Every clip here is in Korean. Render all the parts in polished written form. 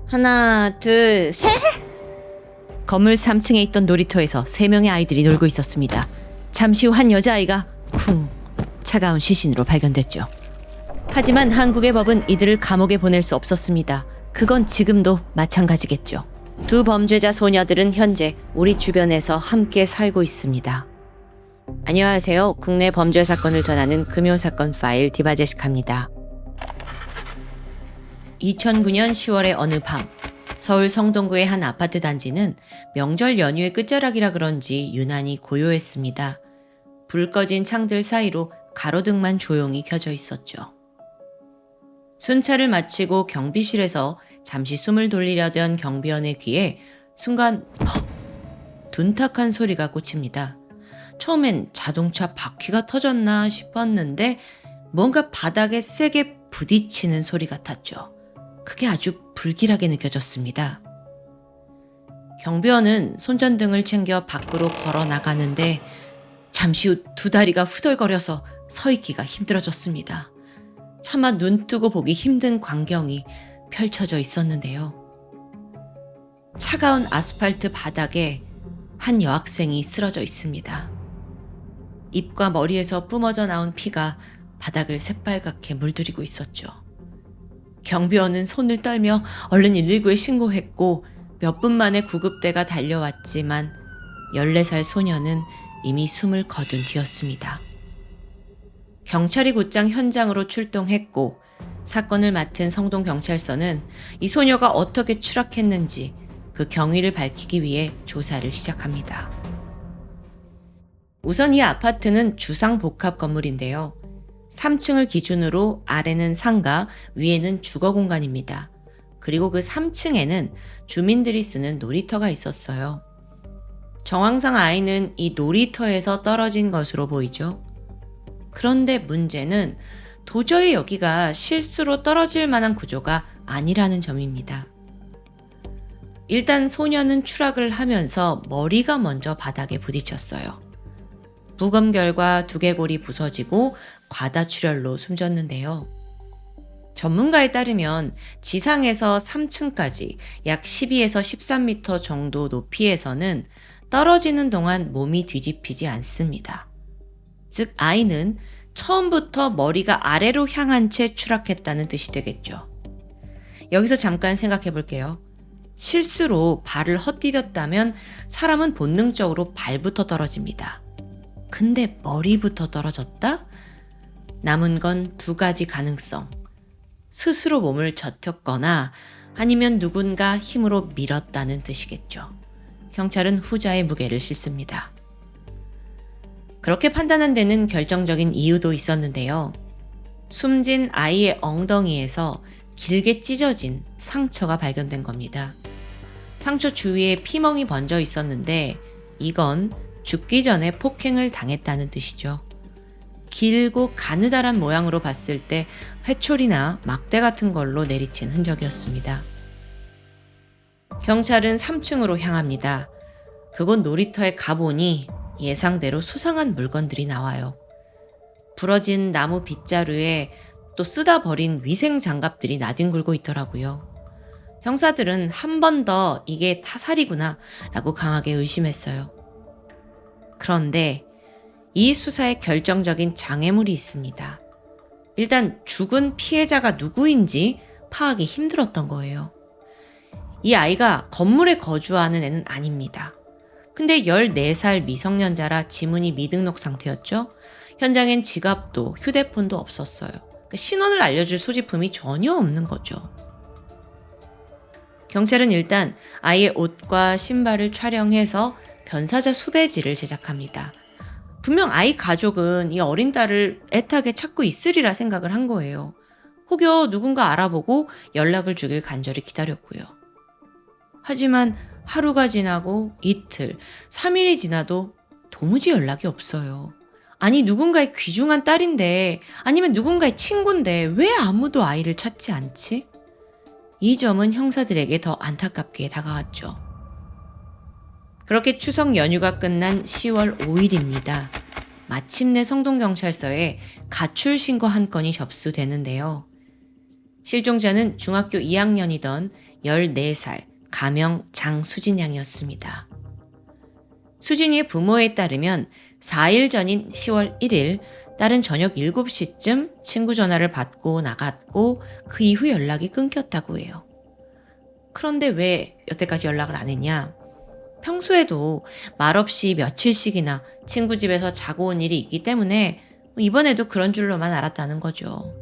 하나, 둘, 셋! 건물 3층에 있던 놀이터에서 3명의 아이들이 놀고 있었습니다. 잠시 후 한 여자아이가 쿵 차가운 시신으로 발견됐죠. 하지만 한국의 법은 이들을 감옥에 보낼 수 없었습니다. 그건 지금도 마찬가지겠죠. 두 범죄자 소녀들은 현재 우리 주변에서 함께 살고 있습니다. 안녕하세요. 국내 범죄 사건을 전하는 금요사건 파일 디바제시카입니다. 2009년 10월의 어느 밤, 서울 성동구의 한 아파트 단지는 명절 연휴의 끝자락이라 그런지 유난히 고요했습니다. 불 꺼진 창들 사이로 가로등만 조용히 켜져 있었죠. 순찰을 마치고 경비실에서 잠시 숨을 돌리려던 경비원의 귀에 순간 퍽! 둔탁한 소리가 꽂힙니다. 처음엔 자동차 바퀴가 터졌나 싶었는데 뭔가 바닥에 세게 부딪히는 소리 같았죠. 그게 아주 불길하게 느껴졌습니다. 경비원은 손전등을 챙겨 밖으로 걸어 나가는데 잠시 후 두 다리가 후덜거려서 서 있기가 힘들어졌습니다. 차마 눈 뜨고 보기 힘든 광경이 펼쳐져 있었는데요. 차가운 아스팔트 바닥에 한 여학생이 쓰러져 있습니다. 입과 머리에서 뿜어져 나온 피가 바닥을 새빨갛게 물들이고 있었죠. 경비원은 손을 떨며 얼른 119에 신고했고 몇 분 만에 구급대가 달려왔지만 14살 소녀는 이미 숨을 거둔 뒤였습니다. 경찰이 곧장 현장으로 출동했고 사건을 맡은 성동경찰서는 이 소녀가 어떻게 추락했는지 그 경위를 밝히기 위해 조사를 시작합니다. 우선 이 아파트는 주상복합 건물인데요. 3층을 기준으로 아래는 상가, 위에는 주거 공간입니다. 그리고 그 3층에는 주민들이 쓰는 놀이터가 있었어요. 정황상 아이는 이 놀이터에서 떨어진 것으로 보이죠. 그런데 문제는 도저히 여기가 실수로 떨어질 만한 구조가 아니라는 점입니다. 일단 소녀는 추락을 하면서 머리가 먼저 바닥에 부딪혔어요. 부검 결과 두개골이 부서지고 과다출혈로 숨졌는데요. 전문가에 따르면 지상에서 3층까지 약 12에서 13m 정도 높이에서는 떨어지는 동안 몸이 뒤집히지 않습니다. 즉 아이는 처음부터 머리가 아래로 향한 채 추락했다는 뜻이 되겠죠. 여기서 잠깐 생각해 볼게요. 실수로 발을 헛디뎠다면 사람은 본능적으로 발부터 떨어집니다. 근데 머리부터 떨어졌다? 남은 건 두 가지 가능성. 스스로 몸을 젖혔거나 아니면 누군가 힘으로 밀었다는 뜻이겠죠. 경찰은 후자의 무게를 싣습니다. 그렇게 판단한 데는 결정적인 이유도 있었는데요. 숨진 아이의 엉덩이에서 길게 찢어진 상처가 발견된 겁니다. 상처 주위에 피멍이 번져 있었는데 이건 죽기 전에 폭행을 당했다는 뜻이죠. 길고 가느다란 모양으로 봤을 때 회초리나 막대 같은 걸로 내리친 흔적이었습니다. 경찰은 3층으로 향합니다. 그곳 놀이터에 가보니 예상대로 수상한 물건들이 나와요. 부러진 나무 빗자루에 또 쓰다 버린 위생 장갑들이 나뒹굴고 있더라고요. 형사들은 한 번 더 이게 타살이구나 라고 강하게 의심했어요. 그런데 이 수사에 결정적인 장애물이 있습니다. 일단 죽은 피해자가 누구인지 파악이 힘들었던 거예요. 이 아이가 건물에 거주하는 애는 아닙니다. 근데 14살 미성년자라 지문이 미등록 상태였죠. 현장엔 지갑도 휴대폰도 없었어요. 신원을 알려줄 소지품이 전혀 없는 거죠. 경찰은 일단 아이의 옷과 신발을 촬영해서 변사자 수배지를 제작합니다. 분명 아이 가족은 이 어린 딸을 애타게 찾고 있으리라 생각을 한 거예요. 혹여 누군가 알아보고 연락을 주길 간절히 기다렸고요. 하지만 하루가 지나고 이틀, 3일이 지나도 도무지 연락이 없어요. 아니 누군가의 귀중한 딸인데 아니면 누군가의 친구인데 왜 아무도 아이를 찾지 않지? 이 점은 형사들에게 더 안타깝게 다가왔죠. 그렇게 추석 연휴가 끝난 10월 5일입니다. 마침내 성동경찰서에 가출 신고 한 건이 접수되는데요. 실종자는 중학교 2학년이던 14살 가명 장수진 양이었습니다. 수진이의 부모에 따르면 4일 전인 10월 1일 딸은 저녁 7시쯤 친구 전화를 받고 나갔고 그 이후 연락이 끊겼다고 해요. 그런데 왜 여태까지 연락을 안 했냐? 평소에도 말없이 며칠씩이나 친구 집에서 자고 온 일이 있기 때문에 이번에도 그런 줄로만 알았다는 거죠.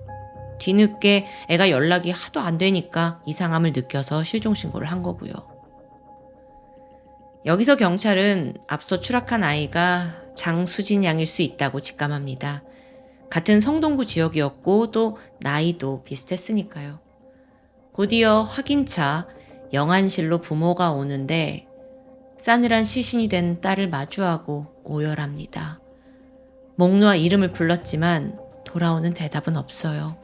뒤늦게 애가 연락이 하도 안 되니까 이상함을 느껴서 실종신고를 한 거고요. 여기서 경찰은 앞서 추락한 아이가 장수진 양일 수 있다고 직감합니다. 같은 성동구 지역이었고 또 나이도 비슷했으니까요. 곧이어 확인차 영안실로 부모가 오는데 싸늘한 시신이 된 딸을 마주하고 오열합니다. 목 놓아 이름을 불렀지만 돌아오는 대답은 없어요.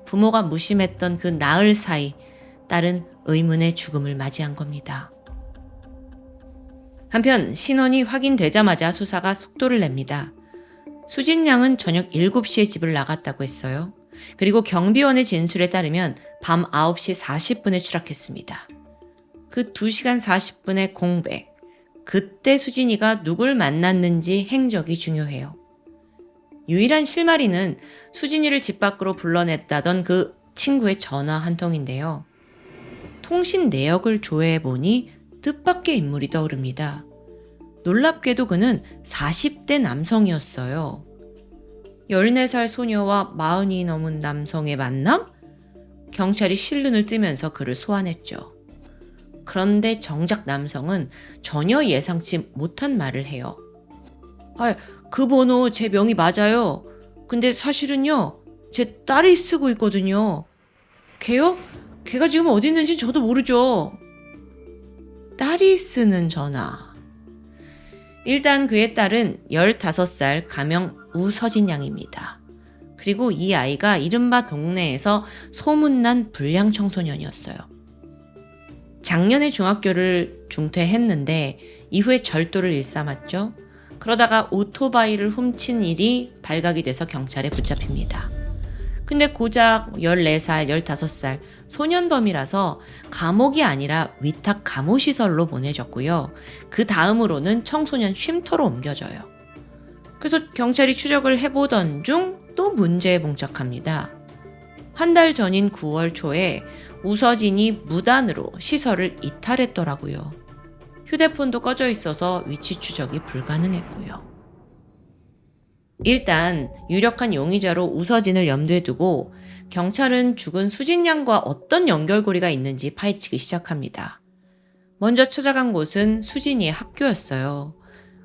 부모가 무심했던 그 나흘 사이 딸은 의문의 죽음을 맞이한 겁니다. 한편 신원이 확인되자마자 수사가 속도를 냅니다. 수진 양은 저녁 7시에 집을 나갔다고 했어요. 그리고 경비원의 진술에 따르면 밤 9시 40분에 추락했습니다. 그 2시간 40분의 공백, 그때 수진이가 누굴 만났는지 행적이 중요해요. 유일한 실마리는 수진이를 집 밖으로 불러냈다던 그 친구의 전화 한 통인데요. 통신 내역을 조회해보니 뜻밖의 인물이 떠오릅니다. 놀랍게도 그는 40대 남성이었어요. 14살 소녀와 40이 넘은 남성의 만남? 경찰이 실눈을 뜨면서 그를 소환했죠. 그런데 정작 남성은 전혀 예상치 못한 말을 해요. 그 번호 제 명이 맞아요. 근데 사실은요, 제 딸이 쓰고 있거든요. 걔요? 걔가 지금 어디 있는지 저도 모르죠. 딸이 쓰는 전화. 일단 그의 딸은 15살 가명 우서진 양입니다. 그리고 이 아이가 이른바 동네에서 소문난 불량 청소년이었어요. 작년에 중학교를 중퇴했는데 이후에 절도를 일삼았죠. 그러다가 오토바이를 훔친 일이 발각이 돼서 경찰에 붙잡힙니다. 근데 고작 14살, 15살 소년범이라서 감옥이 아니라 위탁 감호시설로 보내졌고요. 그 다음으로는 청소년 쉼터로 옮겨져요. 그래서 경찰이 추적을 해보던 중 또 문제에 봉착합니다. 한 달 전인 9월 초에 우서진이 무단으로 시설을 이탈했더라고요. 휴대폰도 꺼져 있어서 위치 추적이 불가능했고요. 일단 유력한 용의자로 우서진을 염두에 두고 경찰은 죽은 수진 양과 어떤 연결고리가 있는지 파헤치기 시작합니다. 먼저 찾아간 곳은 수진이의 학교였어요.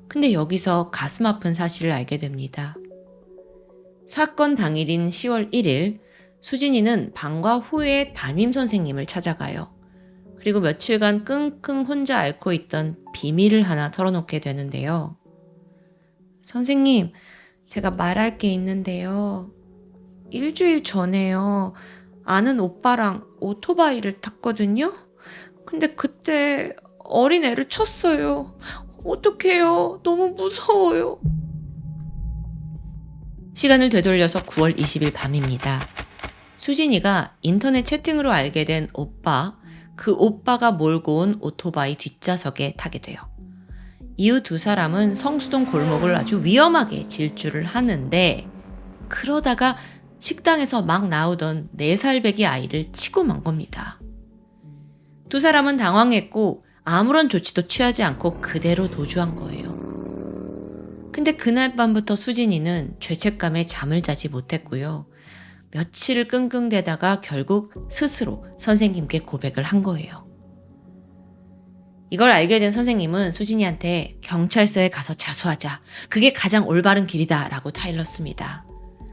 근데 여기서 가슴 아픈 사실을 알게 됩니다. 사건 당일인 10월 1일 수진이는 방과 후에 담임 선생님을 찾아가요. 그리고 며칠간 끙끙 혼자 앓고 있던 비밀을 하나 털어놓게 되는데요. 선생님, 제가 말할 게 있는데요. 일주일 전에요. 아는 오빠랑 오토바이를 탔거든요. 근데 그때 어린애를 쳤어요. 어떡해요? 너무 무서워요. 시간을 되돌려서 9월 20일 밤입니다. 수진이가 인터넷 채팅으로 알게 된 오빠, 그 오빠가 몰고 온 오토바이 뒷좌석에 타게 돼요. 이후 두 사람은 성수동 골목을 아주 위험하게 질주를 하는데 그러다가 식당에서 막 나오던 4살 배기 아이를 치고 만 겁니다. 두 사람은 당황했고 아무런 조치도 취하지 않고 그대로 도주한 거예요. 근데 그날 밤부터 수진이는 죄책감에 잠을 자지 못했고요. 며칠을 끙끙대다가 결국 스스로 선생님께 고백을 한 거예요. 이걸 알게 된 선생님은 수진이한테 경찰서에 가서 자수하자. 그게 가장 올바른 길이다 라고 타일렀습니다.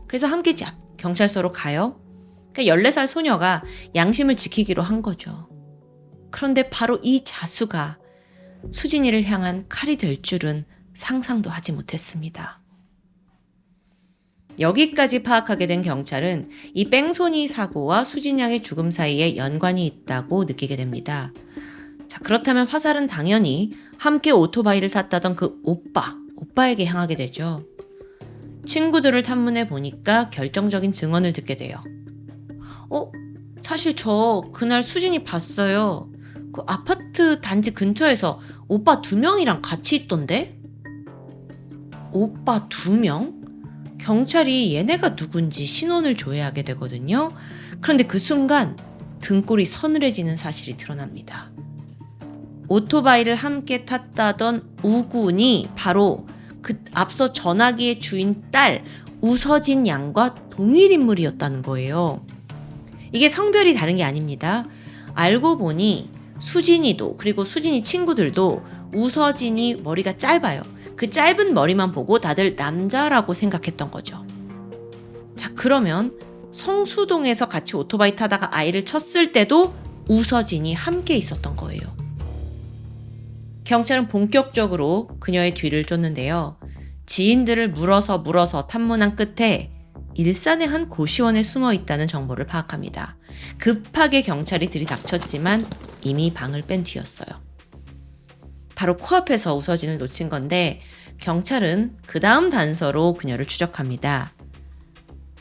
그래서 함께 경찰서로 가요. 14살 소녀가 양심을 지키기로 한 거죠. 그런데 바로 이 자수가 수진이를 향한 칼이 될 줄은 상상도 하지 못했습니다. 여기까지 파악하게 된 경찰은 이 뺑소니 사고와 수진 양의 죽음 사이에 연관이 있다고 느끼게 됩니다. 자, 그렇다면 화살은 당연히 함께 오토바이를 탔다던 그 오빠에게 향하게 되죠. 친구들을 탐문해 보니까 결정적인 증언을 듣게 돼요. 사실 저 그날 수진이 봤어요. 그 아파트 단지 근처에서 오빠 2명이랑 같이 있던데? 오빠 2명? 경찰이 얘네가 누군지 신원을 조회하게 되거든요. 그런데 그 순간 등골이 서늘해지는 사실이 드러납니다. 오토바이를 함께 탔다던 우군이 바로 그 앞서 전화기의 주인 딸 우서진 양과 동일 인물이었다는 거예요. 이게 성별이 다른 게 아닙니다. 알고 보니 수진이도 그리고 수진이 친구들도 우서진이 머리가 짧아요. 그 짧은 머리만 보고 다들 남자라고 생각했던 거죠. 자, 그러면 성수동에서 같이 오토바이 타다가 아이를 쳤을 때도 우서진이 함께 있었던 거예요. 경찰은 본격적으로 그녀의 뒤를 쫓는데요. 지인들을 물어서 탐문한 끝에 일산의 한 고시원에 숨어 있다는 정보를 파악합니다. 급하게 경찰이 들이닥쳤지만 이미 방을 뺀 뒤였어요. 바로 코앞에서 우서진을 놓친 건데 경찰은 그 다음 단서로 그녀를 추적합니다.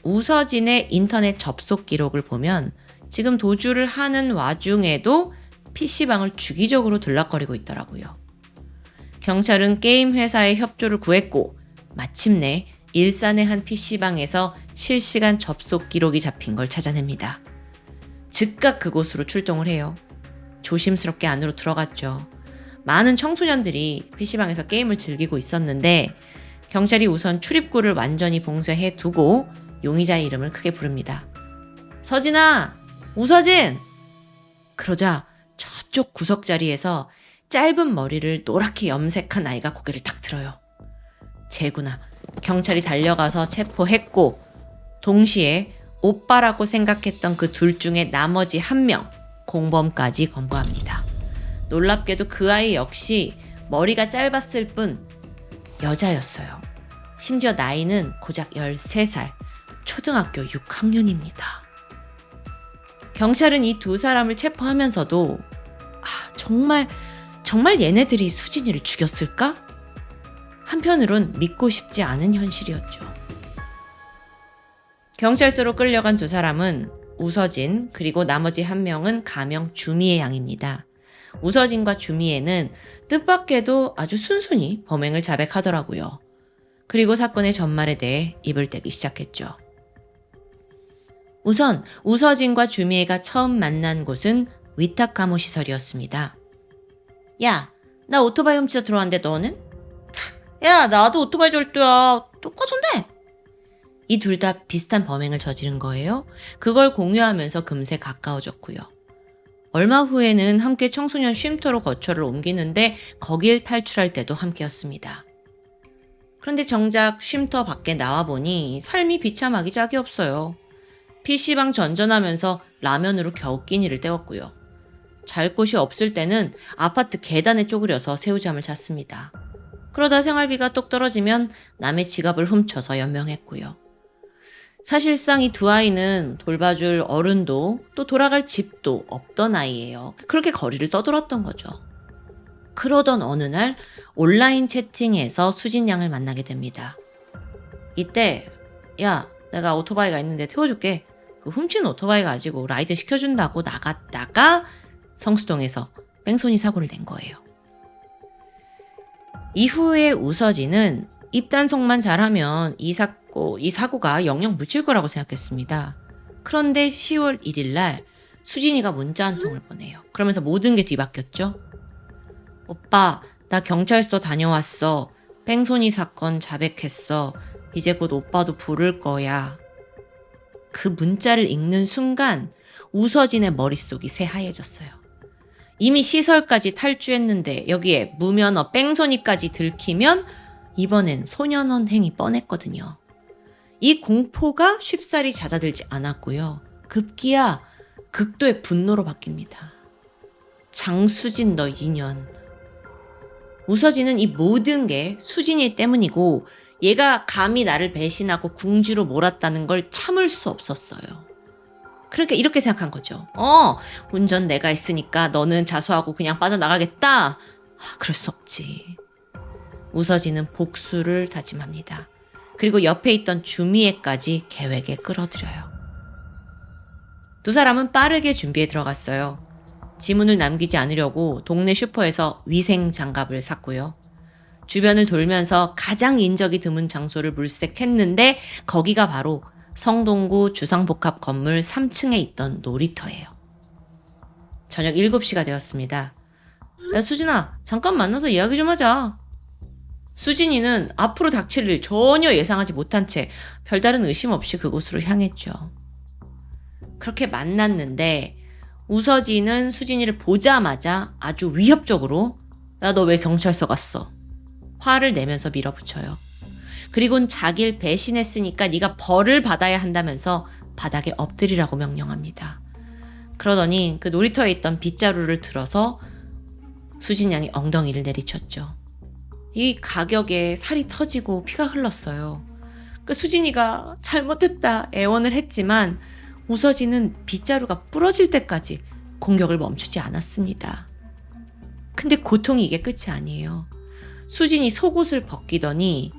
우서진의 인터넷 접속 기록을 보면 지금 도주를 하는 와중에도 PC방을 주기적으로 들락거리고 있더라고요. 경찰은 게임 회사의 협조를 구했고 마침내 일산의 한 PC방에서 실시간 접속 기록이 잡힌 걸 찾아냅니다. 즉각 그곳으로 출동을 해요. 조심스럽게 안으로 들어갔죠. 많은 청소년들이 PC방에서 게임을 즐기고 있었는데 경찰이 우선 출입구를 완전히 봉쇄해 두고 용의자의 이름을 크게 부릅니다. 서진아! 우서진! 그러자 저쪽 구석자리에서 짧은 머리를 노랗게 염색한 아이가 고개를 딱 들어요. 쟤구나. 경찰이 달려가서 체포했고 동시에 오빠라고 생각했던 그 둘 중에 나머지 1명 공범까지 검거합니다. 놀랍게도 그 아이 역시 머리가 짧았을 뿐 여자였어요. 심지어 나이는 고작 13살, 초등학교 6학년입니다. 경찰은 이 2사람을 체포하면서도 정말 얘네들이 수진이를 죽였을까? 한편으론 믿고 싶지 않은 현실이었죠. 경찰서로 끌려간 2사람은 우서진 그리고 나머지 1명은 가명 주미애 양입니다. 우서진과 주미애는 뜻밖에도 아주 순순히 범행을 자백하더라고요. 그리고 사건의 전말에 대해 입을 떼기 시작했죠. 우선 우서진과 주미애가 처음 만난 곳은 위탁감호 시설이었습니다. 야, 나 오토바이 훔치다 들어왔는데 너는? 야, 나도 오토바이 절도야. 똑같은데? 이 둘 다 비슷한 범행을 저지른 거예요. 그걸 공유하면서 금세 가까워졌고요. 얼마 후에는 함께 청소년 쉼터로 거처를 옮기는데 거길 탈출할 때도 함께였습니다. 그런데 정작 쉼터 밖에 나와보니 삶이 비참하기 짝이 없어요. PC방 전전하면서 라면으로 겨우 끼니를 때웠고요. 잘 곳이 없을 때는 아파트 계단에 쪼그려서 새우잠을 잤습니다. 그러다 생활비가 똑 떨어지면 남의 지갑을 훔쳐서 연명했고요. 사실상 이 2아이는 돌봐줄 어른도 또 돌아갈 집도 없던 아이예요. 그렇게 거리를 떠돌았던 거죠. 그러던 어느 날 온라인 채팅에서 수진 양을 만나게 됩니다. 이때 야, 내가 오토바이가 있는데 태워줄게. 그 훔친 오토바이 가지고 라이드 시켜준다고 나갔다가 성수동에서 뺑소니 사고를 낸 거예요. 이후에 우서진은 입단속만 잘하면 이 사고가 영영 묻힐 거라고 생각했습니다. 그런데 10월 1일 날 수진이가 문자 한 통을 보내요. 그러면서 모든 게 뒤바뀌었죠. 오빠, 나 경찰서 다녀왔어. 뺑소니 사건 자백했어. 이제 곧 오빠도 부를 거야. 그 문자를 읽는 순간 우서진의 머릿속이 새하얘졌어요. 이미 시설까지 탈주했는데 여기에 무면허 뺑소니까지 들키면 이번엔 소년원행이 뻔했거든요. 이 공포가 쉽사리 잦아들지 않았고요. 급기야 극도의 분노로 바뀝니다. 장수진 너 인연. 우서진은 이 모든 게 수진이 때문이고 얘가 감히 나를 배신하고 궁지로 몰았다는 걸 참을 수 없었어요. 그러니까 이렇게 생각한 거죠. 운전 내가 했으니까 너는 자수하고 그냥 빠져나가겠다. 그럴 수 없지. 우서진은 복수를 다짐합니다. 그리고 옆에 있던 주미애까지 계획에 끌어들여요. 두 사람은 빠르게 준비에 들어갔어요. 지문을 남기지 않으려고 동네 슈퍼에서 위생 장갑을 샀고요. 주변을 돌면서 가장 인적이 드문 장소를 물색했는데 거기가 바로 성동구 주상복합 건물 3층에 있던 놀이터예요. 저녁 7시가 되었습니다. 야, 수진아, 잠깐 만나서 이야기 좀 하자. 수진이는 앞으로 닥칠 일 전혀 예상하지 못한 채 별다른 의심 없이 그곳으로 향했죠. 그렇게 만났는데 우서진은 수진이를 보자마자 아주 위협적으로 야, 너 왜 경찰서 갔어? 화를 내면서 밀어붙여요. 그리고는 자기를 배신했으니까 네가 벌을 받아야 한다면서 바닥에 엎드리라고 명령합니다. 그러더니 그 놀이터에 있던 빗자루를 들어서 수진 양이 엉덩이를 내리쳤죠. 이 가격에 살이 터지고 피가 흘렀어요. 그 수진이가 잘못했다 애원을 했지만 우서진은 빗자루가 부러질 때까지 공격을 멈추지 않았습니다. 근데 고통이 이게 끝이 아니에요. 수진이 속옷을 벗기더니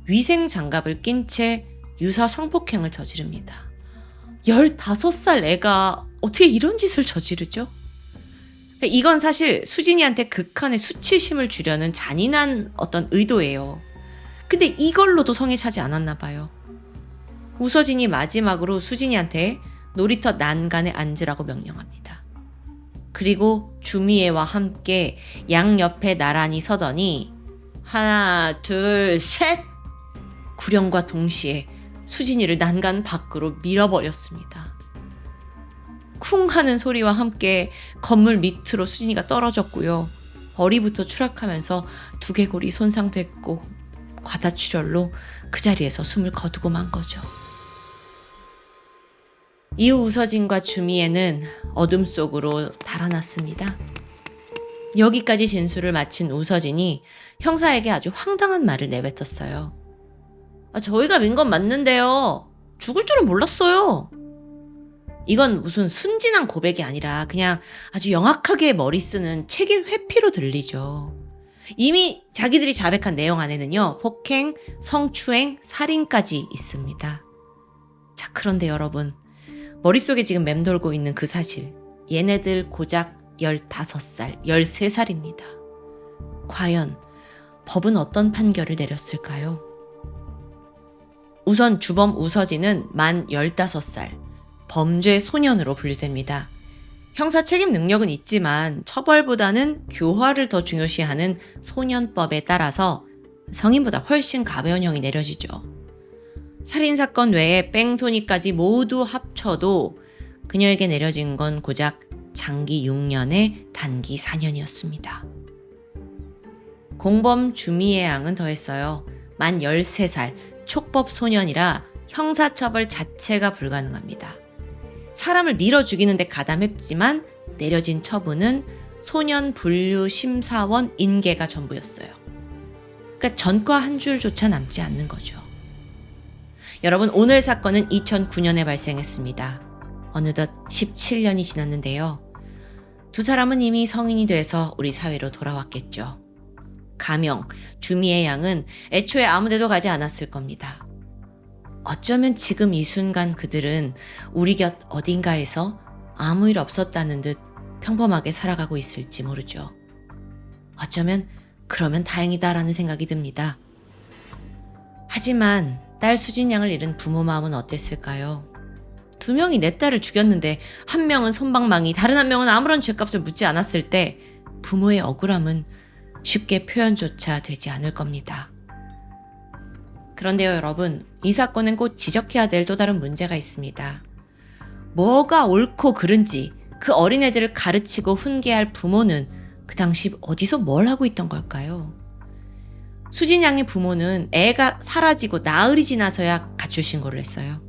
위생 장갑을 낀 채 유사 성폭행을 저지릅니다. 15살 애가 어떻게 이런 짓을 저지르죠? 이건 사실 수진이한테 극한의 수치심을 주려는 잔인한 어떤 의도예요. 근데 이걸로도 성에 차지 않았나 봐요. 우서진이 마지막으로 수진이한테 놀이터 난간에 앉으라고 명령합니다. 그리고 주미애와 함께 양옆에 나란히 서더니 하나, 둘, 셋! 구령과 동시에 수진이를 난간 밖으로 밀어버렸습니다. 쿵 하는 소리와 함께 건물 밑으로 수진이가 떨어졌고요. 머리부터 추락하면서 두개골이 손상됐고 과다출혈로 그 자리에서 숨을 거두고 만 거죠. 이후 우서진과 주미애는 어둠 속으로 달아났습니다. 여기까지 진술을 마친 우서진이 형사에게 아주 황당한 말을 내뱉었어요. 저희가 민 건 맞는데요. 죽을 줄은 몰랐어요. 이건 무슨 순진한 고백이 아니라 그냥 아주 영악하게 머리 쓰는 책임 회피로 들리죠. 이미 자기들이 자백한 내용 안에는요. 폭행, 성추행, 살인까지 있습니다. 자, 그런데 여러분. 머릿속에 지금 맴돌고 있는 그 사실. 얘네들 고작 15살, 13살입니다. 과연 법은 어떤 판결을 내렸을까요? 우선 주범 우서진은 만 15살, 범죄 소년으로 분류됩니다. 형사 책임 능력은 있지만 처벌보다는 교화를 더 중요시하는 소년법에 따라서 성인보다 훨씬 가벼운 형이 내려지죠. 살인사건 외에 뺑소니까지 모두 합쳐도 그녀에게 내려진 건 고작 장기 6년에 단기 4년이었습니다. 공범 주미애 양은 더했어요. 만 13살, 촉법 소년이라 형사처벌 자체가 불가능합니다. 사람을 밀어 죽이는데 가담했지만 내려진 처분은 소년 분류 심사원 인계가 전부였어요. 그러니까 전과 한 줄조차 남지 않는 거죠. 여러분, 오늘 사건은 2009년에 발생했습니다. 어느덧 17년이 지났는데요. 두 사람은 이미 성인이 돼서 우리 사회로 돌아왔겠죠. 가명, 주미애 양은 애초에 아무데도 가지 않았을 겁니다. 어쩌면 지금 이 순간 그들은 우리 곁 어딘가에서 아무 일 없었다는 듯 평범하게 살아가고 있을지 모르죠. 어쩌면 그러면 다행이다라는 생각이 듭니다. 하지만 딸 수진 양을 잃은 부모 마음은 어땠을까요? 2명이 내 딸을 죽였는데 한 명은 솜방망이, 다른 한 명은 아무런 죗값을 묻지 않았을 때 부모의 억울함은 쉽게 표현조차 되지 않을 겁니다. 그런데요, 여러분, 이 사건은 꼭 지적해야 될 또 다른 문제가 있습니다. 뭐가 옳고 그른지 그 어린애들을 가르치고 훈계할 부모는 그 당시 어디서 뭘 하고 있던 걸까요? 수진 양의 부모는 애가 사라지고 나흘이 지나서야 가출 신고를 했어요.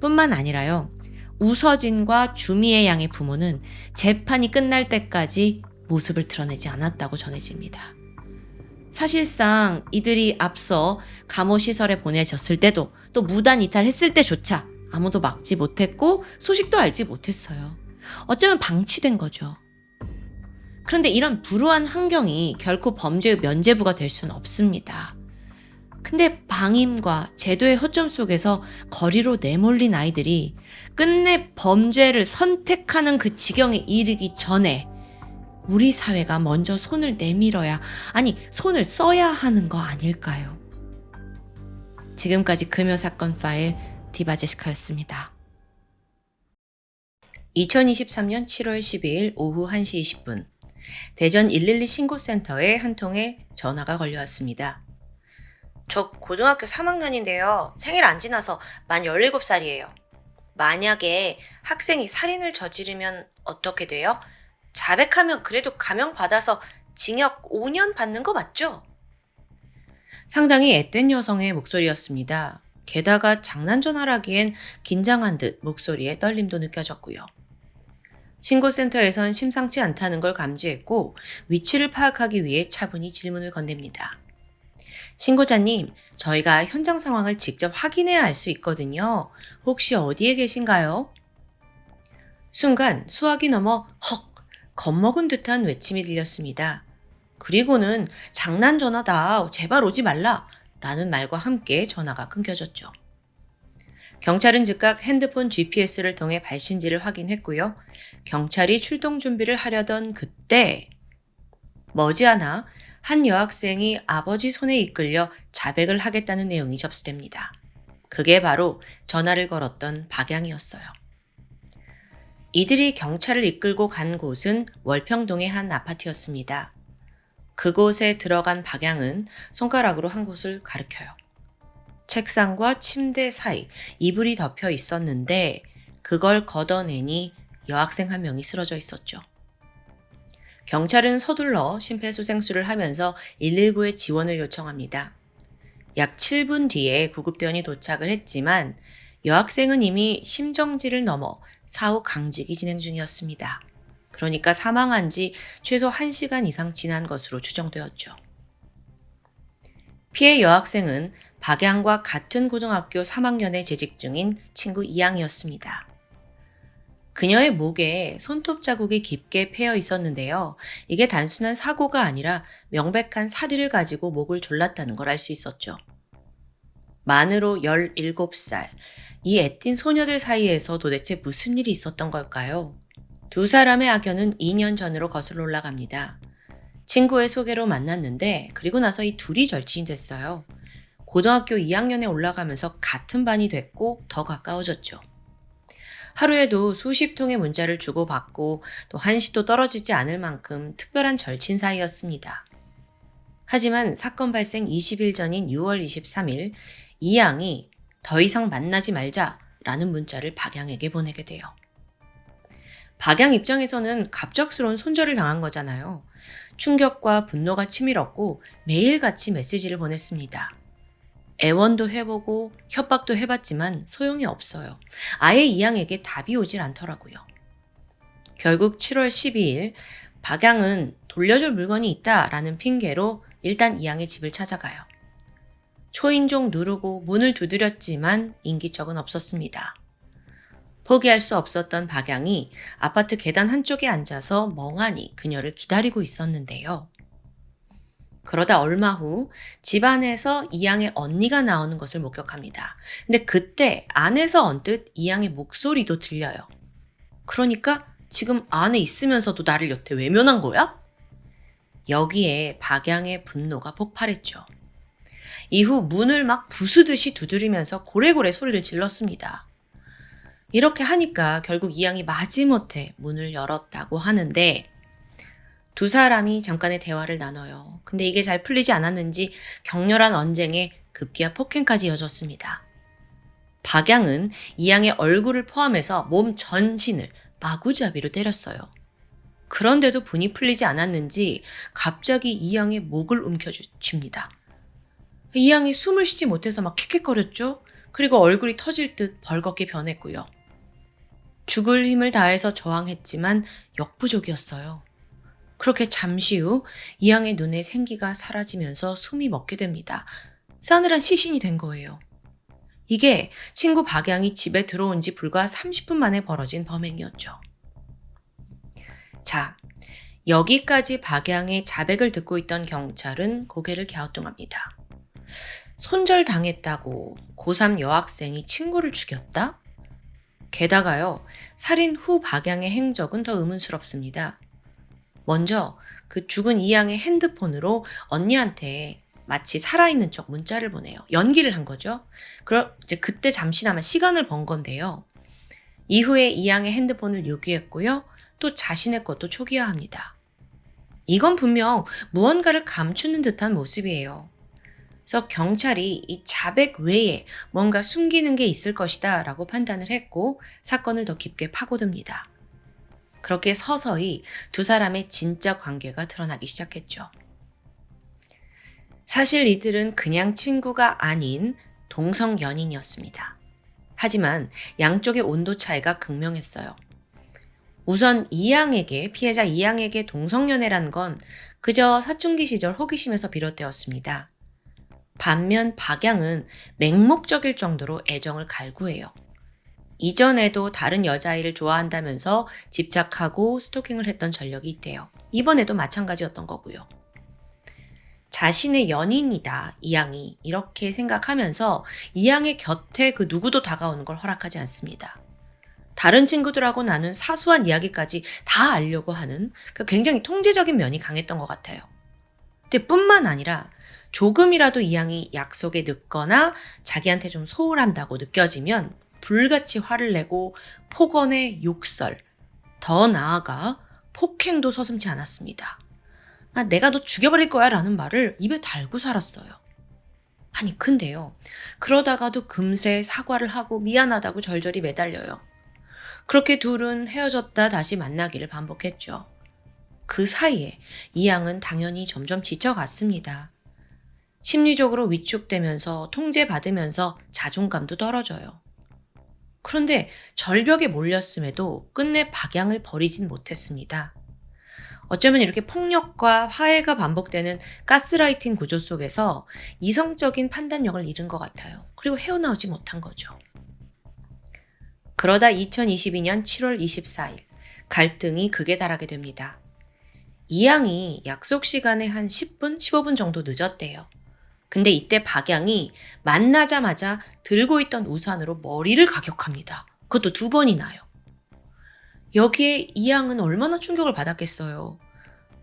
뿐만 아니라요, 우서진과 주미애 양의 부모는 재판이 끝날 때까지 모습을 드러내지 않았다고 전해집니다. 사실상 이들이 앞서 감호시설에 보내졌을 때도 또 무단 이탈했을 때조차 아무도 막지 못했고 소식도 알지 못했어요. 어쩌면 방치된 거죠. 그런데 이런 불우한 환경이 결코 범죄의 면죄부가 될 수는 없습니다. 근데 방임과 제도의 허점 속에서 거리로 내몰린 아이들이 끝내 범죄를 선택하는 그 지경에 이르기 전에 우리 사회가 먼저 손을 내밀어야, 아니 손을 써야 하는 거 아닐까요? 지금까지 금요사건 파일 디바제시카였습니다. 2023년 7월 12일 오후 1시 20분 대전 112 신고센터에 한 통의 전화가 걸려왔습니다. 저 고등학교 3학년인데요. 생일 안 지나서 만 17살이에요. 만약에 학생이 살인을 저지르면 어떻게 돼요? 자백하면 그래도 감형받아서 징역 5년 받는 거 맞죠? 상당히 앳된 여성의 목소리였습니다. 게다가 장난 전화라기엔 긴장한 듯 목소리에 떨림도 느껴졌고요. 신고센터에선 심상치 않다는 걸 감지했고 위치를 파악하기 위해 차분히 질문을 건넵니다. 신고자님, 저희가 현장 상황을 직접 확인해야 알 수 있거든요. 혹시 어디에 계신가요? 순간 수화기 넘어 헉! 겁먹은 듯한 외침이 들렸습니다. 그리고는 장난 전화다. 제발 오지 말라. 라는 말과 함께 전화가 끊겨졌죠. 경찰은 즉각 핸드폰 GPS를 통해 발신지를 확인했고요. 경찰이 출동 준비를 하려던 그때 머지않아 한 여학생이 아버지 손에 이끌려 자백을 하겠다는 내용이 접수됩니다. 그게 바로 전화를 걸었던 박양이었어요. 이들이 경찰을 이끌고 간 곳은 월평동의 한 아파트였습니다. 그곳에 들어간 박양은 손가락으로 한 곳을 가리켜요. 책상과 침대 사이 이불이 덮여 있었는데 그걸 걷어내니 여학생 한 명이 쓰러져 있었죠. 경찰은 서둘러 심폐소생술을 하면서 119에 지원을 요청합니다. 약 7분 뒤에 구급대원이 도착을 했지만 여학생은 이미 심정지를 넘어 사후 강직이 진행 중이었습니다. 그러니까 사망한 지 최소 1시간 이상 지난 것으로 추정되었죠. 피해 여학생은 박양과 같은 고등학교 3학년에 재직 중인 친구 이양이었습니다. 그녀의 목에 손톱 자국이 깊게 패여 있었는데요. 이게 단순한 사고가 아니라 명백한 사리를 가지고 목을 졸랐다는 걸 알 수 있었죠. 만으로 17살, 이 애띤 소녀들 사이에서 도대체 무슨 일이 있었던 걸까요? 두 사람의 악연은 2년 전으로 거슬러 올라갑니다. 친구의 소개로 만났는데 그리고 나서 이 둘이 절친이 됐어요. 고등학교 2학년에 올라가면서 같은 반이 됐고 더 가까워졌죠. 하루에도 수십 통의 문자를 주고받고 또 한시도 떨어지지 않을 만큼 특별한 절친 사이였습니다. 하지만 사건 발생 20일 전인 6월 23일 이양이 더 이상 만나지 말자라는 문자를 박양에게 보내게 돼요. 박양 입장에서는 갑작스러운 손절을 당한 거잖아요. 충격과 분노가 치밀었고 매일같이 메시지를 보냈습니다. 애원도 해보고 협박도 해봤지만 소용이 없어요. 아예 이양에게 답이 오질 않더라고요. 결국 7월 12일 박양은 돌려줄 물건이 있다라는 핑계로 일단 이양의 집을 찾아가요. 초인종 누르고 문을 두드렸지만 인기척은 없었습니다. 포기할 수 없었던 박양이 아파트 계단 한쪽에 앉아서 멍하니 그녀를 기다리고 있었는데요. 그러다 얼마 후 집안에서 이양의 언니가 나오는 것을 목격합니다. 근데 그때 안에서 언뜻 이양의 목소리도 들려요. 그러니까 지금 안에 있으면서도 나를 여태 외면한 거야? 여기에 박양의 분노가 폭발했죠. 이후 문을 막 부수듯이 두드리면서 고래고래 소리를 질렀습니다. 이렇게 하니까 결국 이양이 마지못해 문을 열었다고 하는데 두 사람이 잠깐의 대화를 나눠요. 근데 이게 잘 풀리지 않았는지 격렬한 언쟁에 급기야 폭행까지 이어졌습니다. 박양은 이양의 얼굴을 포함해서 몸 전신을 마구잡이로 때렸어요. 그런데도 분이 풀리지 않았는지 갑자기 이양의 목을 움켜쥐니다. 이양이 숨을 쉬지 못해서 막 킥킥거렸죠. 그리고 얼굴이 터질 듯 벌겋게 변했고요. 죽을 힘을 다해서 저항했지만 역부족이었어요. 그렇게 잠시 후 이양의 눈에 생기가 사라지면서 숨이 멎게 됩니다. 싸늘한 시신이 된 거예요. 이게 친구 박양이 집에 들어온 지 불과 30분 만에 벌어진 범행이었죠. 자, 여기까지 박양의 자백을 듣고 있던 경찰은 고개를 갸우뚱합니다. 손절당했다고 고3 여학생이 친구를 죽였다? 게다가요, 살인 후 박양의 행적은 더 의문스럽습니다. 먼저 그 죽은 이양의 핸드폰으로 언니한테 마치 살아있는 척 문자를 보내요. 연기를 한 거죠. 이제 그때 잠시나마 시간을 번 건데요. 이후에 이양의 핸드폰을 요기했고요. 또 자신의 것도 초기화합니다. 이건 분명 무언가를 감추는 듯한 모습이에요. 그래서 경찰이 이 자백 외에 뭔가 숨기는 게 있을 것이다 라고 판단을 했고 사건을 더 깊게 파고듭니다. 그렇게 서서히 두 사람의 진짜 관계가 드러나기 시작했죠. 사실 이들은 그냥 친구가 아닌 동성 연인이었습니다. 하지만 양쪽의 온도 차이가 극명했어요. 우선 피해자 이양에게 동성연애란 건 그저 사춘기 시절 호기심에서 비롯되었습니다. 반면 박양은 맹목적일 정도로 애정을 갈구해요. 이전에도 다른 여자아이를 좋아한다면서 집착하고 스토킹을 했던 전력이 있대요. 이번에도 마찬가지였던 거고요. 자신의 연인이다, 이양이 이렇게 생각하면서 이양의 곁에 그 누구도 다가오는 걸 허락하지 않습니다. 다른 친구들하고 나눈 사소한 이야기까지 다 알려고 하는 굉장히 통제적인 면이 강했던 것 같아요. 근데 뿐만 아니라 조금이라도 이양이 약속에 늦거나 자기한테 좀 소홀한다고 느껴지면 불같이 화를 내고 폭언에 욕설, 더 나아가 폭행도 서슴지 않았습니다. 내가 너 죽여버릴 거야 라는 말을 입에 달고 살았어요. 아니 근데요, 그러다가도 금세 사과를 하고 미안하다고 절절히 매달려요. 그렇게 둘은 헤어졌다 다시 만나기를 반복했죠. 그 사이에 이양은 당연히 점점 지쳐갔습니다. 심리적으로 위축되면서 통제받으면서 자존감도 떨어져요. 그런데 절벽에 몰렸음에도 끝내 박양을 버리진 못했습니다. 어쩌면 이렇게 폭력과 화해가 반복되는 가스라이팅 구조 속에서 이성적인 판단력을 잃은 것 같아요. 그리고 헤어나오지 못한 거죠. 그러다 2022년 7월 24일 갈등이 극에 달하게 됩니다. 이양이 약속 시간에 한 10분, 15분 정도 늦었대요. 근데 이때 박양이 만나자마자 들고 있던 우산으로 머리를 가격합니다. 그것도 2번이나요. 여기에 이양은 얼마나 충격을 받았겠어요.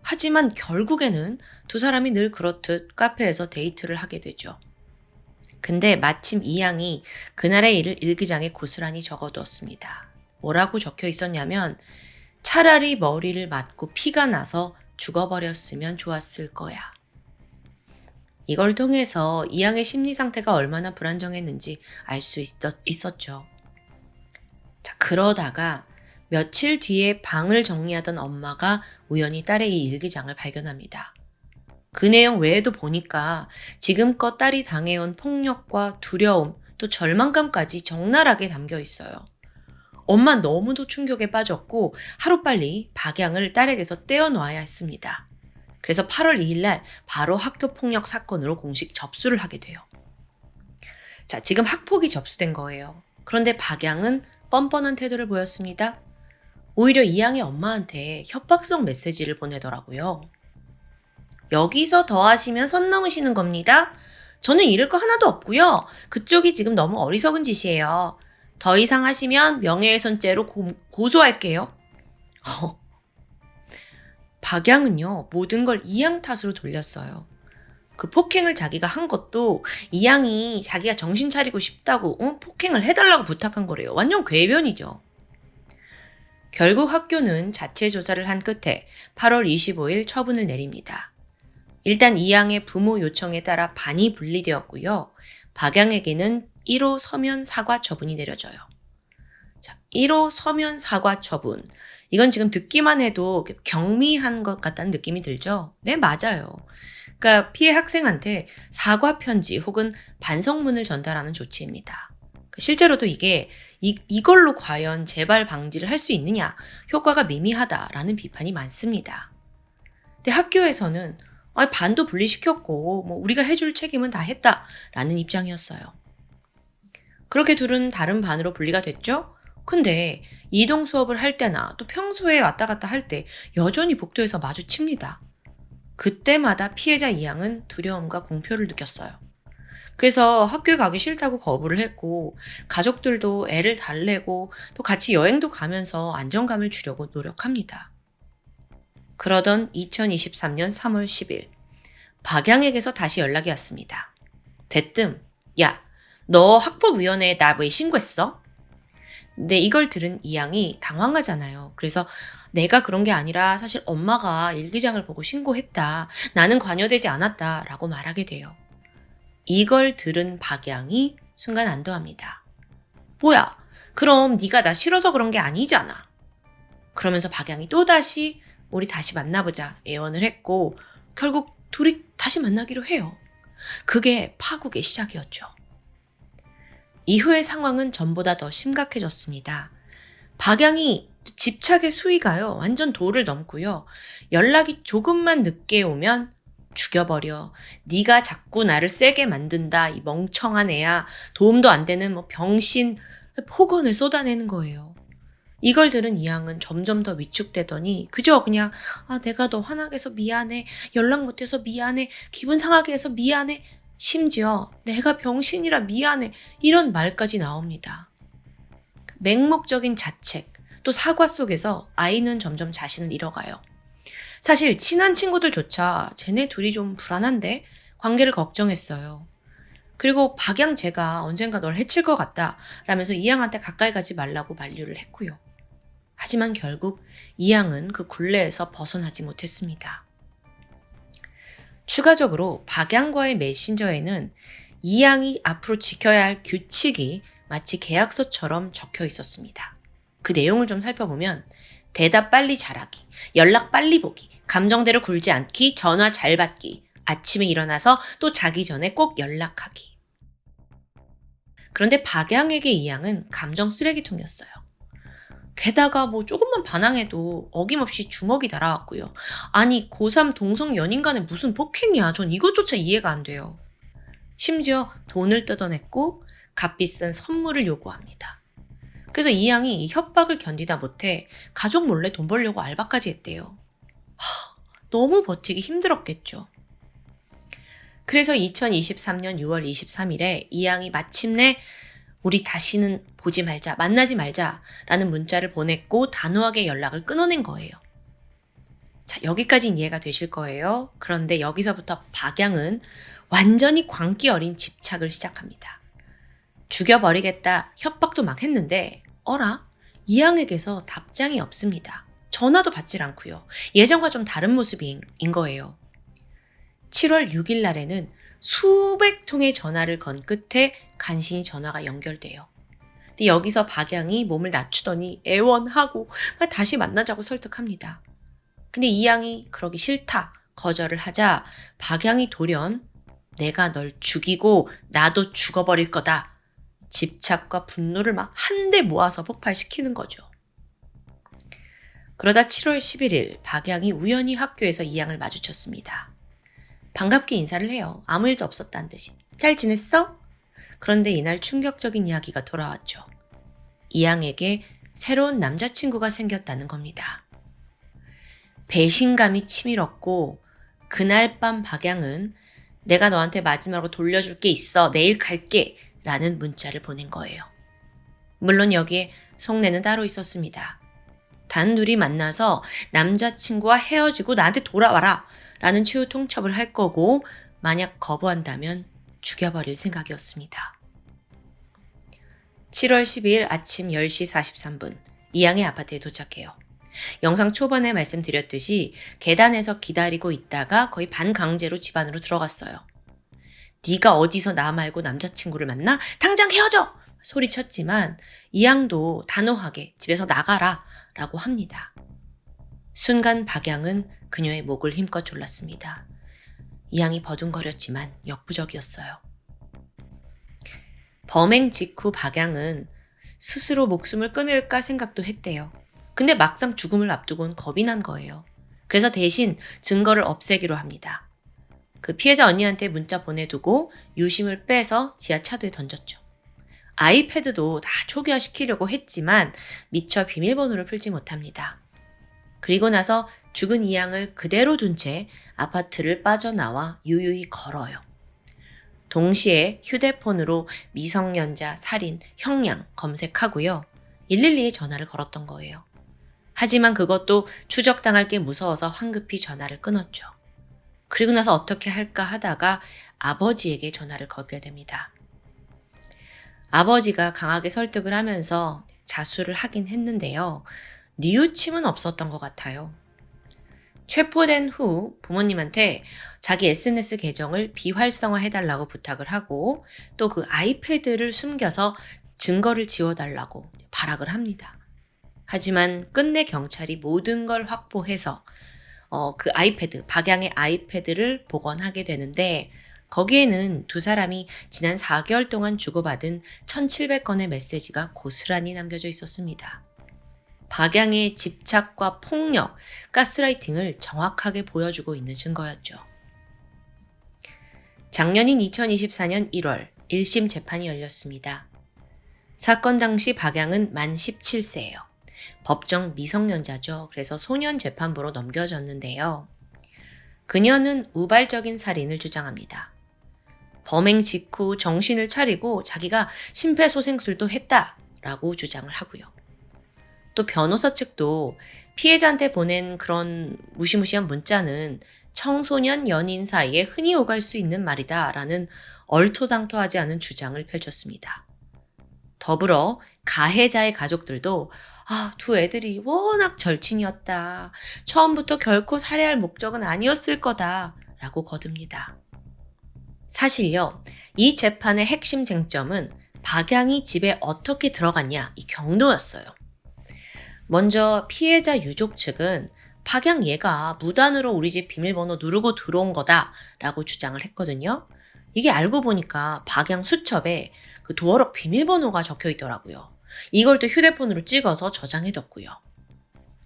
하지만 결국에는 두 사람이 늘 그렇듯 카페에서 데이트를 하게 되죠. 근데 마침 이양이 그날의 일을 일기장에 고스란히 적어두었습니다. 뭐라고 적혀 있었냐면 차라리 머리를 맞고 피가 나서 죽어버렸으면 좋았을 거야. 이걸 통해서 이양의 심리 상태가 얼마나 불안정했는지 알 수 있었죠. 자, 그러다가 며칠 뒤에 방을 정리하던 엄마가 우연히 딸의 이 일기장을 발견합니다. 그 내용 외에도 보니까 지금껏 딸이 당해온 폭력과 두려움 또 절망감까지 적나라하게 담겨 있어요. 엄마 너무도 충격에 빠졌고 하루빨리 박양을 딸에게서 떼어놓아야 했습니다. 그래서 8월 2일 날 바로 학교폭력 사건으로 공식 접수를 하게 돼요. 자, 지금 학폭이 접수된 거예요. 그런데 박양은 뻔뻔한 태도를 보였습니다. 오히려 이양의 엄마한테 협박성 메시지를 보내더라고요. 여기서 더 하시면 선 넘으시는 겁니다. 저는 잃을 거 하나도 없고요. 그쪽이 지금 너무 어리석은 짓이에요. 더 이상 하시면 명예훼손죄로 고소할게요. 박양은요, 모든 걸 이양 탓으로 돌렸어요. 그 폭행을 자기가 한 것도 이양이 자기가 정신 차리고 싶다고 폭행을 해달라고 부탁한 거래요. 완전 궤변이죠. 결국 학교는 자체 조사를 한 끝에 8월 25일 처분을 내립니다. 일단 이양의 부모 요청에 따라 반이 분리되었고요. 박양에게는 1호 서면 사과 처분이 내려져요. 자, 1호 서면 사과 처분. 이건 지금 듣기만 해도 경미한 것 같다는 느낌이 들죠? 네, 맞아요. 그러니까 피해 학생한테 사과 편지 혹은 반성문을 전달하는 조치입니다. 실제로도 이게 이걸로 과연 재발 방지를 할 수 있느냐, 효과가 미미하다라는 비판이 많습니다. 근데 학교에서는 반도 분리시켰고 우리가 해줄 책임은 다 했다라는 입장이었어요. 그렇게 둘은 다른 반으로 분리가 됐죠? 근데 이동 수업을 할 때나 또 평소에 왔다 갔다 할 때 여전히 복도에서 마주칩니다. 그때마다 피해자 이양은 두려움과 공포를 느꼈어요. 그래서 학교에 가기 싫다고 거부를 했고 가족들도 애를 달래고 또 같이 여행도 가면서 안정감을 주려고 노력합니다. 그러던 2023년 3월 10일 박양에게서 다시 연락이 왔습니다. 대뜸 야, 너 학폭위원회에 나 왜 신고했어? 근데 이걸 들은 이양이 당황하잖아요. 그래서 내가 그런 게 아니라 사실 엄마가 일기장을 보고 신고했다. 나는 관여되지 않았다. 라고 말하게 돼요. 이걸 들은 박양이 순간 안도합니다. 뭐야? 그럼 네가 나 싫어서 그런 게 아니잖아. 그러면서 박양이 또다시 우리 다시 만나보자 애원을 했고 결국 둘이 다시 만나기로 해요. 그게 파국의 시작이었죠. 이후의 상황은 전보다 더 심각해졌습니다. 박양이 집착의 수위가요. 완전 도를 넘고요. 연락이 조금만 늦게 오면 죽여버려. 네가 자꾸 나를 세게 만든다. 이 멍청한 애야. 도움도 안 되는 병신 폭언을 쏟아내는 거예요. 이걸 들은 이양은 점점 더 위축되더니 그저 그냥 내가 너 화나게 해서 미안해. 연락 못해서 미안해. 기분 상하게 해서 미안해. 심지어 내가 병신이라 미안해. 이런 말까지 나옵니다. 맹목적인 자책 또 사과 속에서 아이는 점점 자신을 잃어가요. 사실 친한 친구들조차 쟤네 둘이 좀 불안한데 관계를 걱정했어요. 그리고 박양 제가 언젠가 널 해칠 것 같다 라면서 이양한테 가까이 가지 말라고 만류를 했고요. 하지만 결국 이양은 그 굴레에서 벗어나지 못했습니다. 추가적으로 박양과의 메신저에는 이양이 앞으로 지켜야 할 규칙이 마치 계약서처럼 적혀 있었습니다. 그 내용을 좀 살펴보면 대답 빨리 잘하기, 연락 빨리 보기, 감정대로 굴지 않기, 전화 잘 받기, 아침에 일어나서 또 자기 전에 꼭 연락하기. 그런데 박양에게 이양은 감정 쓰레기통이었어요. 게다가 조금만 반항해도 어김없이 주먹이 날아왔고요. 아니 고3 동성 연인 간에 무슨 폭행이야. 전 이것조차 이해가 안 돼요. 심지어 돈을 뜯어냈고 값비싼 선물을 요구합니다. 그래서 이양이 협박을 견디다 못해 가족 몰래 돈 벌려고 알바까지 했대요. 너무 버티기 힘들었겠죠. 그래서 2023년 6월 23일에 이양이 마침내 우리 다시는 보지 말자, 만나지 말자 라는 문자를 보냈고 단호하게 연락을 끊어낸 거예요. 자, 여기까지는 이해가 되실 거예요. 그런데 여기서부터 박양은 완전히 광기 어린 집착을 시작합니다. 죽여버리겠다 협박도 막 했는데 어라? 이양에게서 답장이 없습니다. 전화도 받질 않고요. 예전과 좀 다른 모습인 거예요. 7월 6일 날에는 수백 통의 전화를 건 끝에 간신히 전화가 연결돼요. 근데 여기서 박양이 몸을 낮추더니 애원하고 다시 만나자고 설득합니다. 근데 이양이 그러기 싫다 거절을 하자 박양이 돌연 내가 널 죽이고 나도 죽어버릴 거다. 집착과 분노를 막 한데 모아서 폭발시키는 거죠. 그러다 7월 11일 박양이 우연히 학교에서 이양을 마주쳤습니다. 반갑게 인사를 해요. 아무 일도 없었다는 듯이. 잘 지냈어? 그런데 이날 충격적인 이야기가 돌아왔죠. 이양에게 새로운 남자친구가 생겼다는 겁니다. 배신감이 치밀었고 그날 밤 박양은 내가 너한테 마지막으로 돌려줄 게 있어. 내일 갈게. 라는 문자를 보낸 거예요. 물론 여기에 속내는 따로 있었습니다. 단둘이 만나서 남자친구와 헤어지고 나한테 돌아와라 라는 최후 통첩을 할 거고 만약 거부한다면 죽여버릴 생각이었습니다. 7월 12일 아침 10시 43분 이양의 아파트에 도착해요. 영상 초반에 말씀드렸듯이 계단에서 기다리고 있다가 거의 반강제로 집 안으로 들어갔어요. 네가 어디서 나 말고 남자친구를 만나? 당장 헤어져! 소리쳤지만 이양도 단호하게 집에서 나가라 라고 합니다. 순간 박양은 그녀의 목을 힘껏 졸랐습니다. 이양이 버둥거렸지만 역부족이었어요. 범행 직후 박양은 스스로 목숨을 끊을까 생각도 했대요. 근데 막상 죽음을 앞두고는 겁이 난 거예요. 그래서 대신 증거를 없애기로 합니다. 그 피해자 언니한테 문자 보내두고 유심을 빼서 지하 차도에 던졌죠. 아이패드도 다 초기화시키려고 했지만 미처 비밀번호를 풀지 못합니다. 그리고 나서 죽은 이양을 그대로 둔 채 아파트를 빠져나와 유유히 걸어요. 동시에 휴대폰으로 미성년자 살인, 형량 검색하고요. 112에 전화를 걸었던 거예요. 하지만 그것도 추적당할 게 무서워서 황급히 전화를 끊었죠. 그리고 나서 어떻게 할까 하다가 아버지에게 전화를 걸게 됩니다. 아버지가 강하게 설득을 하면서 자수를 하긴 했는데요. 뉘우침은 없었던 것 같아요. 체포된 후 부모님한테 자기 SNS 계정을 비활성화해달라고 부탁을 하고 또 그 아이패드를 숨겨서 증거를 지워달라고 발악을 합니다. 하지만 끝내 경찰이 모든 걸 확보해서 그 아이패드, 박양의 아이패드를 복원하게 되는데 거기에는 두 사람이 지난 4개월 동안 주고받은 1,700건의 메시지가 고스란히 남겨져 있었습니다. 박양의 집착과 폭력, 가스라이팅을 정확하게 보여주고 있는 증거였죠. 작년인 2024년 1월 1심 재판이 열렸습니다. 사건 당시 박양은 만 17세예요. 법정 미성년자죠. 그래서 소년 재판부로 넘겨졌는데요. 그녀는 우발적인 살인을 주장합니다. 범행 직후 정신을 차리고 자기가 심폐소생술도 했다라고 주장을 하고요. 또 변호사 측도 피해자한테 보낸 그런 무시무시한 문자는 청소년 연인 사이에 흔히 오갈 수 있는 말이다라는 얼토당토하지 않은 주장을 펼쳤습니다. 더불어 가해자의 가족들도 두 애들이 워낙 절친이었다. 처음부터 결코 살해할 목적은 아니었을 거다라고 거듭니다. 사실요, 이 재판의 핵심 쟁점은 박양이 집에 어떻게 들어갔냐 이 경로였어요. 먼저 피해자 유족 측은 박양 얘가 무단으로 우리 집 비밀번호 누르고 들어온 거다라고 주장을 했거든요. 이게 알고 보니까 박양 수첩에 그 도어록 비밀번호가 적혀 있더라고요. 이걸 또 휴대폰으로 찍어서 저장해뒀고요.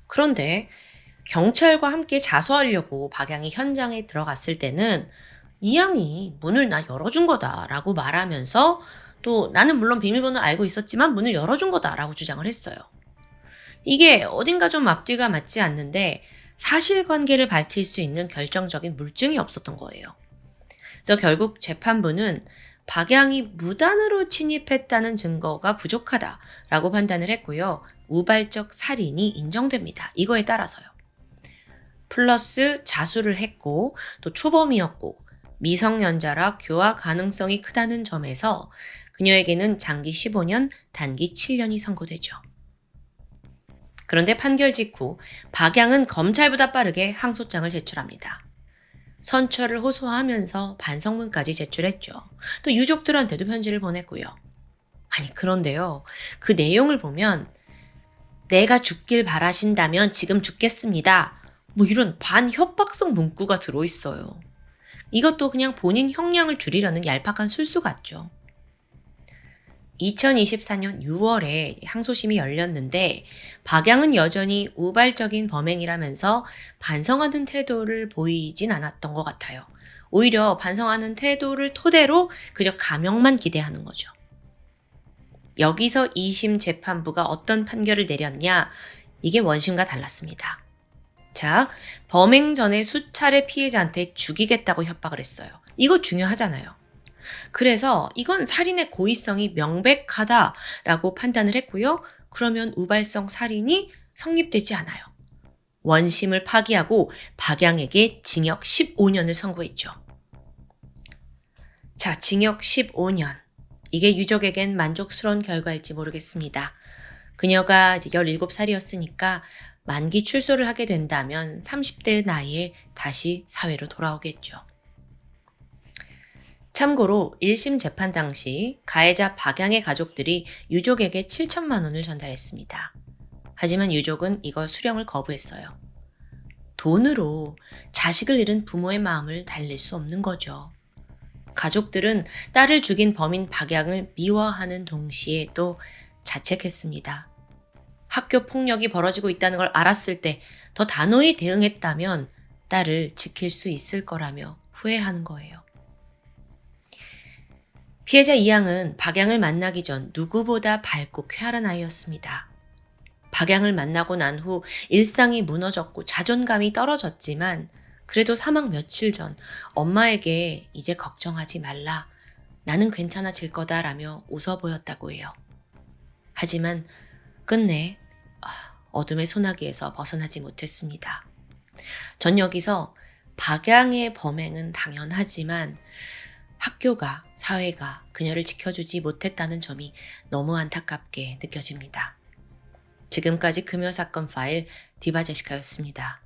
그런데 경찰과 함께 자수하려고 박양이 현장에 들어갔을 때는 이 양이 문을 나 열어준 거다라고 말하면서 또 나는 물론 비밀번호를 알고 있었지만 문을 열어준 거다라고 주장을 했어요. 이게 어딘가 좀 앞뒤가 맞지 않는데 사실관계를 밝힐 수 있는 결정적인 물증이 없었던 거예요. 그래서 결국 재판부는 박양이 무단으로 침입했다는 증거가 부족하다라고 판단을 했고요. 우발적 살인이 인정됩니다. 이거에 따라서요. 플러스 자수를 했고 또 초범이었고 미성년자라 교화 가능성이 크다는 점에서 그녀에게는 장기 15년, 단기 7년이 선고되죠. 그런데 판결 직후 박양은 검찰보다 빠르게 항소장을 제출합니다. 선처를 호소하면서 반성문까지 제출했죠. 또 유족들한테도 편지를 보냈고요. 아니 그런데요. 그 내용을 보면 내가 죽길 바라신다면 지금 죽겠습니다. 이런 반협박성 문구가 들어있어요. 이것도 그냥 본인 형량을 줄이려는 얄팍한 술수 같죠. 2024년 6월에 항소심이 열렸는데 박양은 여전히 우발적인 범행이라면서 반성하는 태도를 보이진 않았던 것 같아요. 오히려 반성하는 태도를 토대로 그저 감형만 기대하는 거죠. 여기서 2심 재판부가 어떤 판결을 내렸냐? 이게 원심과 달랐습니다. 자, 범행 전에 수차례 피해자한테 죽이겠다고 협박을 했어요. 이거 중요하잖아요. 그래서 이건 살인의 고의성이 명백하다라고 판단을 했고요. 그러면 우발성 살인이 성립되지 않아요. 원심을 파기하고 박양에게 징역 15년을 선고했죠. 자, 징역 15년. 이게 유족에겐 만족스러운 결과일지 모르겠습니다. 그녀가 이제 17살이었으니까 만기 출소를 하게 된다면 30대 나이에 다시 사회로 돌아오겠죠. 참고로 1심 재판 당시 가해자 박양의 가족들이 유족에게 7천만 원을 전달했습니다. 하지만 유족은 이걸 수령을 거부했어요. 돈으로 자식을 잃은 부모의 마음을 달랠 수 없는 거죠. 가족들은 딸을 죽인 범인 박양을 미워하는 동시에 또 자책했습니다. 학교 폭력이 벌어지고 있다는 걸 알았을 때 더 단호히 대응했다면 딸을 지킬 수 있을 거라며 후회하는 거예요. 피해자 이양은 박양을 만나기 전 누구보다 밝고 쾌활한 아이였습니다. 박양을 만나고 난 후 일상이 무너졌고 자존감이 떨어졌지만 그래도 사망 며칠 전 엄마에게 이제 걱정하지 말라, 나는 괜찮아질 거다라며 웃어 보였다고 해요. 하지만 끝내 어둠의 소나기에서 벗어나지 못했습니다. 전 여기서 박양의 범행은 당연하지만 학교가, 사회가 그녀를 지켜주지 못했다는 점이 너무 안타깝게 느껴집니다. 지금까지 금요사건 파일 디바제시카였습니다.